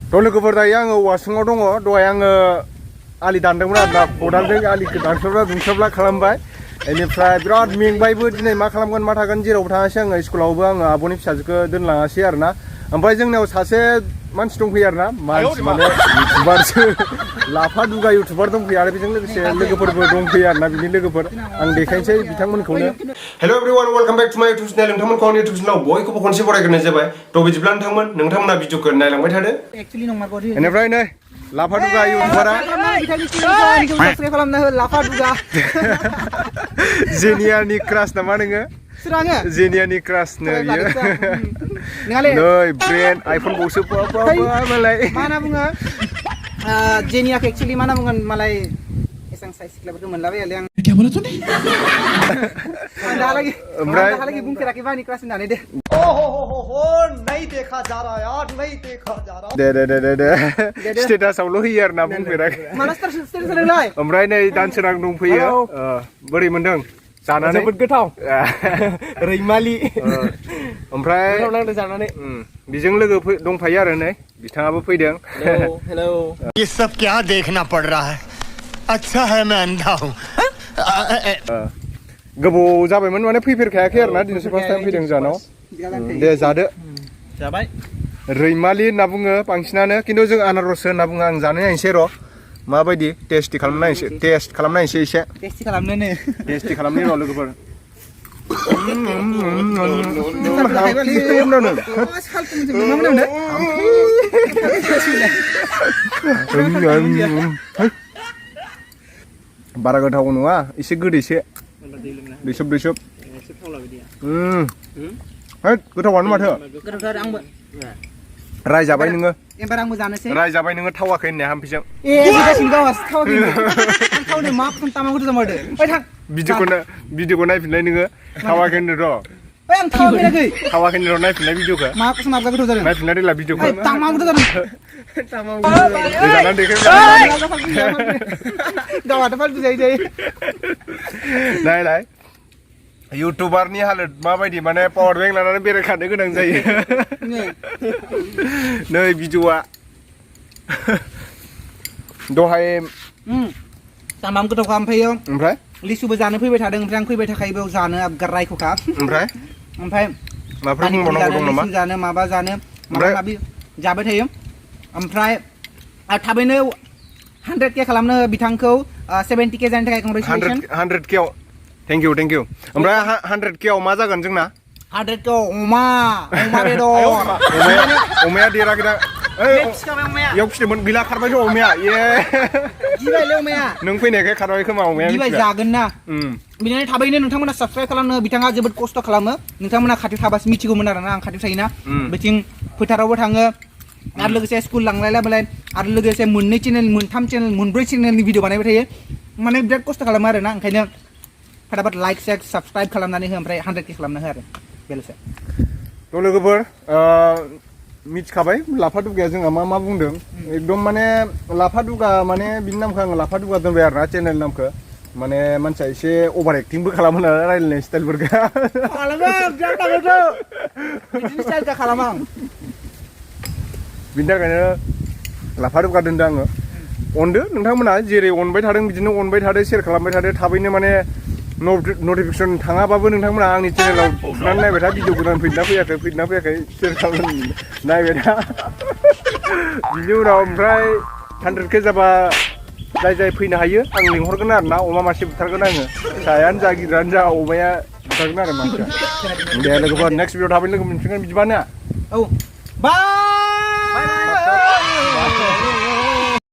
थ' लोगोफोर दायो आङो औवासुङाव दङ दहाय आङो आलि दानदोंमोन आरोना खदालजों आलिखौ दुंसाब्ला खालामबाय बेनिफ्राय बिराद मेंबायबो दिनै मा खालामगोन मा थागोन जेरावबो थाङासै आङो स्कुलावबो आङो आब'नि फिसाजोखौ दोनलाङासै आरोना ओमफ्राय जोंनियाव सासे मानसि दंफैयो आरोना मानसि माने इउटुबारसो लाफा दुगा इउटुबार दंफैयो आरो बेजों लोगोसे लोगोफोरबो दंफैयो आरोना बिनि लोगोफोर आं देखायनोसै बिथांमोनखौनो हेल' एभ्रिवान वेलकाम बेक टु माय इउटुब चेनेल नोंथांमोनखौ आंनि इउटुब चेनेलाव बयखौबो खनसे बरायग्रोनाय जाबाय थ' बिदिब्ला नोंथांमोना भिडिअखौ नायलांबाय थादो बेनिफ्राय नै लाफा दुगा इउटुबारा लाफा दुगा जेनियानि क्रास नामा नोङो जेनियानि क्रास नो बियो नै ब्रेन्ड आइफन गंसे मालाय मा होनना बुङो जेनियाखौ एक्चुअलि मा होनना बुंगोन मालाय एसां साइज सिख्लाफोरखौ मोनलाबायालै आं दाहालागै बुंफेराखै बानि क्रास होननानै दे नहीं देखा जा रहा यार नहीं देखा जा रहा दे स्टेटासआवल' होयो आरोना बुंफेराखै माला स्टेटास होदोंलाय ओमफ्राय नै दानसोरां दंफैयो बोरै मोनदों जानानै जोबोद गोथाव रैमालि ओमफ्राय जानानै बेजों लोगो दंफायो आरो नै बिथाङाबो फैदों हेलौ ये सब क्या देखना पड़ रहा है अच्छा है मैं अंधा हूँ गोबाव जाबायमोन माने फैफेरखायाखै आरोना दिनैसो फार्स्ट टाइम फैदों जानाव दे जादो जाबाय रैमालि होनना बुङो बांसिनानो खिन्थु जों आनारससो होनना बुङो आं जानो नायनोसै र' माबायदि टेस्ट खालामनायनोसै एसे टेस्टि खालामनो टेस्टि खालामनि र' लोगोफोर बारा गोथाव नङा एसे गोदैसो दैसोब गोथावानो माथो रायजाबाय नोङो एबार आंबो जानोसै रायजाबाय नोङो थावाखै होननाय हाम्फिजों भिडिअखौ नायफिनलाय नोङो थावाखै होननो र' आं थावाखै थावाखै र' नायफिनलाय भिडिअखौ नायफिनलाय देला भिडिअखौ नायलाय इउटुबारनि हालोद माबायदि माने पावार बेंक लानानै बेरायखानो गोनां जायो नै भिडिअआ दहाय तामाम गोथावखा ओमफ्राय लिसुबो जानो फैबाय थादों ओमफ्राय आं फैबाय थाखायो बेयाव जानो रायख'खा ओमफ्राय माबाफोर बुंबावनांगौ दं नामा जानो माबा जानो माबा जाबाय थायो ओमफ्राय थाबैनो 100K खालामनो बिथांखौ 70K जानो थाखाय कंग्रेचुलेसन 100K आव थेंक इउ ओमफ्राय 100K आव मा जागोन जोंना 100K अमा बेदर अमाया देराखै दा इयाव फिसिदोंमोन गैला खारबायथ' अमाया गिबायलै अमाया नों फैनायखाय खारबाय खोमा अमाया गिबाय जागोन ना बिनिखायनो थाबैनो नोंथांमोना साबस्क्राइब खालामनो बिथाङा जोबोद खस्थ' खालामो नोंथांमोना खाथियाव थाबासो मिथिगौमोन आरोना आं खाथियाव थायोना बिथिं फोथारावबो थाङो आरो लोगोसे स्कुल लांलाय आरो लोगोसे 2 चेनेल 3 चेनेल 4 चेनेलनि भिडिअ बानायबाय थायो माने बिराद खस्थ' खालामो आरोना ओंखायनो फटाफट लाइक शेयार साबस्क्राइब खालामनानै हो ओमफ्राय 100K खालामना हो आरो बेल'सो थ' लोगोफोर मिथिखाबाय लाफा दुगाया जोंहा मा बुंदों एकदम माने लाफा दुगा माने बिनि नामखौ आङो लाफा दुगा दोनबाय आरोना चेनेल नामखौ माने मानसिया एसे अभार एक्टिंबो खालामो नालाय रायलायनाय स्टाइलफोरखौ खालामो आं बिनि थाखायनो लाफा दुगा दोनदों आङो अनदो नोंथांमोना जेरै अनबाय थादों बिदिनो अनबाय थादो शेयार खालामबाय थादो थाबैनो माने नटिफिकेसन थाङाबाबो नोंथांमोना आंनि चेनेलाव थुनानै नायबाय था भिडिअ गोदान फैदोंना फैयाखै शेयार खालामनानै नायबाय था बिनि उनाव ओमफ्राय 100K जाबा जाय फैनो हायो आं लिंहरगोन आरो ना अमा मासे बुथारगोन आङो फिसायानो जा गिदिरानो जा अमाया बुथारगोन आरो मानसिया दे लोगोफोर नेक्स्ट भिडिअ थाबैनो लोगो मोनफिनगोन बिदिबानो औ बाय